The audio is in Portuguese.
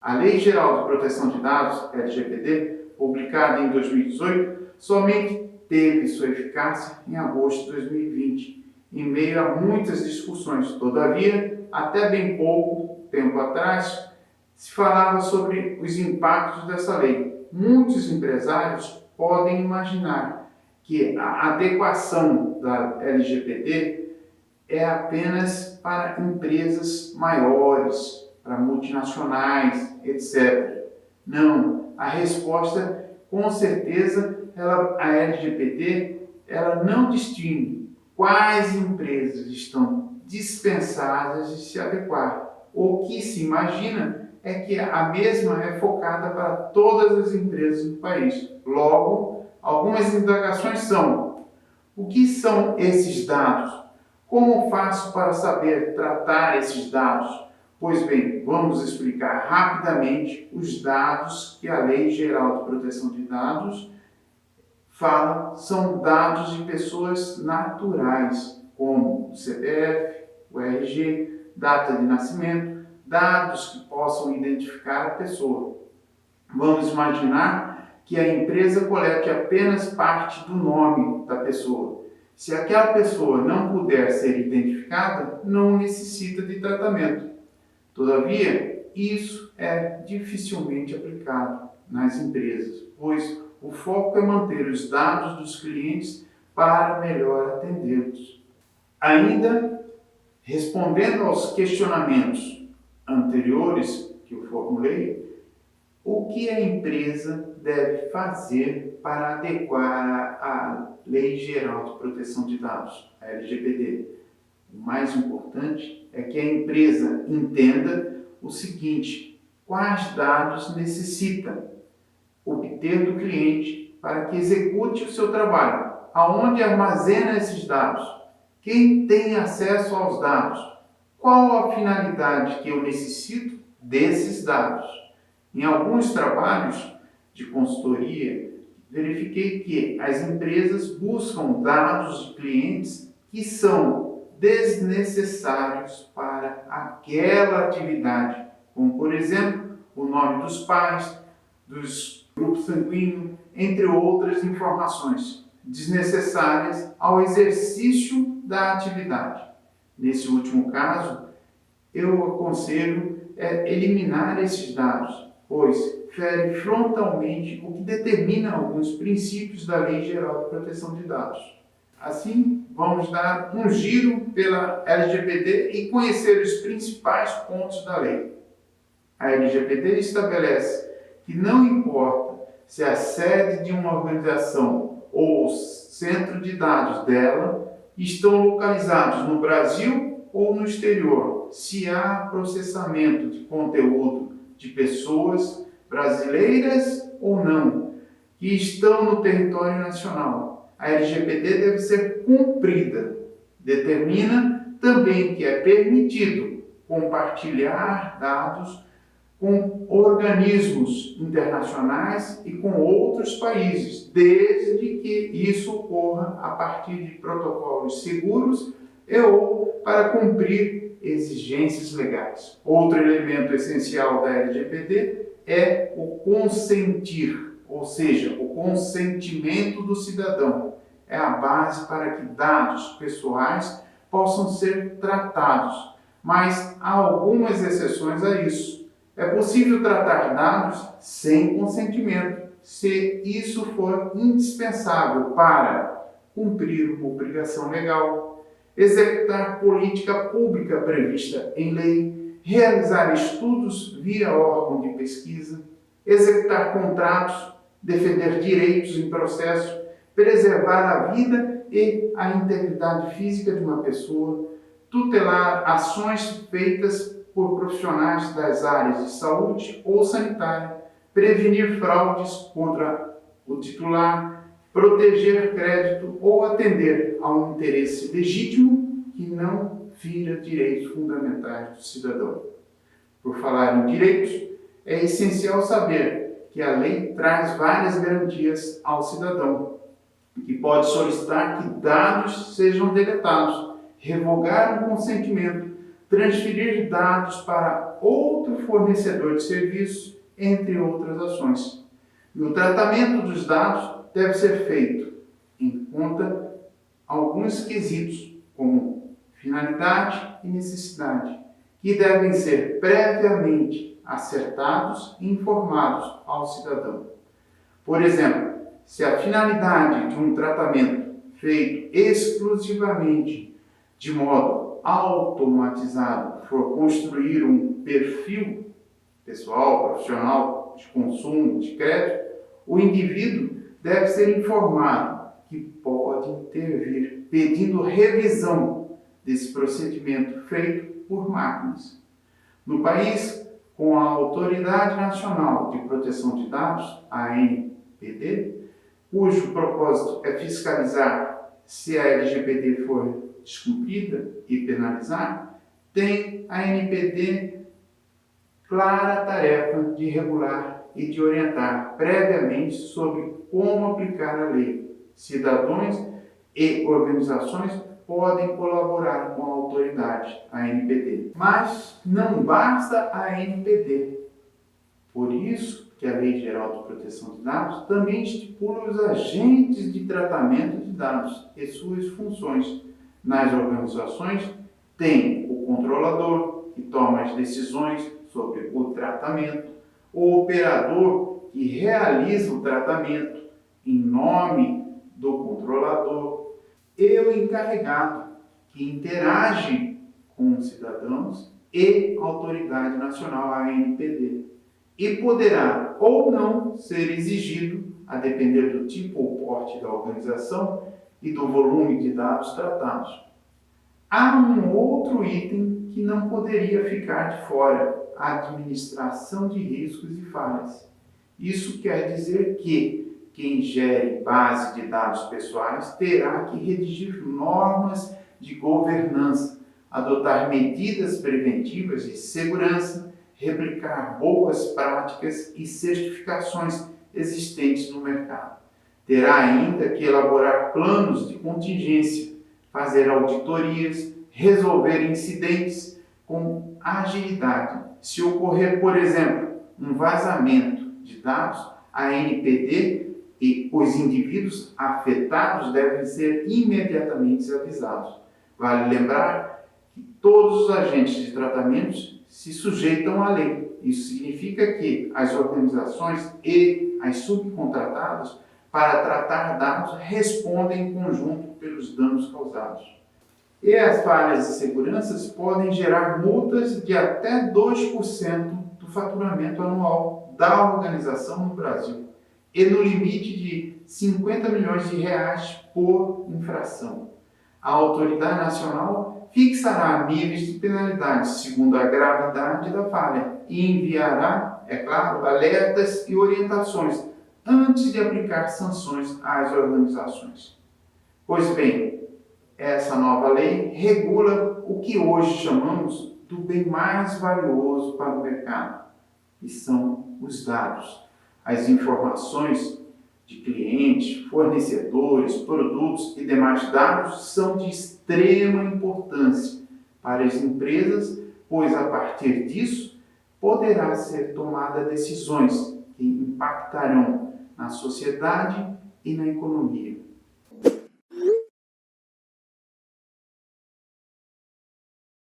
A Lei Geral de Proteção de Dados, LGPD, publicada em 2018, somente teve sua eficácia em agosto de 2020, em meio a muitas discussões. Todavia, até bem pouco tempo atrás, se falava sobre os impactos dessa lei. Muitos empresários podem imaginar que a adequação da LGPD é apenas para empresas maiores, para multinacionais, etc. Não, a resposta, com certeza, a LGPD não distingue quais empresas estão dispensadas de se adequar. O que se imagina é que a mesma é focada para todas as empresas do país. Logo, algumas indagações são: o que são esses dados? Como faço para saber tratar esses dados? Pois bem, vamos explicar rapidamente os dados que a Lei Geral de Proteção de Dados fala. São dados de pessoas naturais, como o CPF, o RG, data de nascimento, dados que possam identificar a pessoa. Vamos imaginar que a empresa colete apenas parte do nome da pessoa. Se aquela pessoa não puder ser identificada, não necessita de tratamento. Todavia, isso é dificilmente aplicado nas empresas, pois o foco é manter os dados dos clientes para melhor atendê-los. Ainda, respondendo aos questionamentos anteriores que eu formulei, o que a empresa deve fazer para adequar a Lei Geral de Proteção de Dados, a LGPD? O mais importante é que a empresa entenda o seguinte: quais dados necessita obter do cliente para que execute o seu trabalho, aonde armazena esses dados, quem tem acesso aos dados, qual a finalidade que eu necessito desses dados. Em alguns trabalhos de consultoria, verifiquei que as empresas buscam dados de clientes que são desnecessários para aquela atividade, como, por exemplo, o nome dos pais, dos grupos sanguíneos, entre outras informações desnecessárias ao exercício da atividade. Nesse último caso, eu aconselho eliminar esses dados, pois fere frontalmente o que determina alguns princípios da Lei Geral de Proteção de Dados. Assim, vamos dar um giro pela LGPD e conhecer os principais pontos da lei. A LGPD estabelece que não importa se a sede de uma organização ou o centro de dados dela estão localizados no Brasil ou no exterior, se há processamento de conteúdo de pessoas brasileiras ou não, que estão no território nacional. A LGPD deve ser cumprida. Determina também que é permitido compartilhar dados com organismos internacionais e com outros países, desde que isso ocorra a partir de protocolos seguros ou para cumprir exigências legais. Outro elemento essencial da LGPD é o consentir, ou seja, o consentimento do cidadão. É a base para que dados pessoais possam ser tratados, mas há algumas exceções a isso. É possível tratar dados sem consentimento, se isso for indispensável para cumprir uma obrigação legal, executar política pública prevista em lei, realizar estudos via órgão de pesquisa, executar contratos, defender direitos em processo, preservar a vida e a integridade física de uma pessoa, tutelar ações feitas por profissionais das áreas de saúde ou sanitária, prevenir fraudes contra o titular, proteger crédito ou atender a um interesse legítimo que não fira direitos fundamentais do cidadão. Por falar em direitos, é essencial saber que a lei traz várias garantias ao cidadão, que pode solicitar que dados sejam deletados, revogar um consentimento, transferir dados para outro fornecedor de serviços, entre outras ações. E o tratamento dos dados deve ser feito em conta alguns quesitos, como finalidade e necessidade, que devem ser previamente acertados e informados ao cidadão. Por exemplo, se a finalidade de um tratamento feito exclusivamente de modo automatizado for construir um perfil pessoal, profissional, de consumo, de crédito, o indivíduo deve ser informado que pode intervir pedindo revisão desse procedimento feito por máquinas. No país, com a Autoridade Nacional de Proteção de Dados, a ANPD, cujo propósito é fiscalizar se a LGPD for descumprida e penalizar, tem a ANPD clara tarefa de regular e de orientar previamente sobre como aplicar a lei. Cidadãos e organizações podem colaborar com a autoridade, a ANPD. Mas não basta a ANPD. Por isso que a Lei Geral de Proteção de Dados também estipula os agentes de tratamento de dados e suas funções. Nas organizações, tem o controlador, que toma as decisões sobre o tratamento, o operador, que realiza o tratamento em nome do controlador, e o encarregado, que interage com os cidadãos e a Autoridade Nacional, a ANPD, e poderá ou não ser exigido, a depender do tipo ou porte da organização e do volume de dados tratados. Há um outro item que não poderia ficar de fora: a administração de riscos e falhas. Isso quer dizer que quem gere base de dados pessoais terá que redigir normas de governança, adotar medidas preventivas de segurança, replicar boas práticas e certificações existentes no mercado. Terá ainda que elaborar planos de contingência, fazer auditorias, resolver incidentes com agilidade. Se ocorrer, por exemplo, um vazamento de dados, a ANPD e os indivíduos afetados devem ser imediatamente avisados. Vale lembrar que todos os agentes de tratamentos se sujeitam à lei. Isso significa que as organizações e as subcontratadas para tratar dados respondem em conjunto pelos danos causados. E as falhas de segurança podem gerar multas de até 2% do faturamento anual da organização no Brasil e no limite de 50 milhões de reais por infração. A Autoridade Nacional fixará níveis de penalidade segundo a gravidade da falha e enviará, é claro, alertas e orientações antes de aplicar sanções às organizações. Pois bem, essa nova lei regula o que hoje chamamos do bem mais valioso para o mercado, que são os dados. As informações de clientes, fornecedores, produtos e demais dados são de extrema importância para as empresas, pois a partir disso poderá ser tomada decisões que impactarão na sociedade e na economia.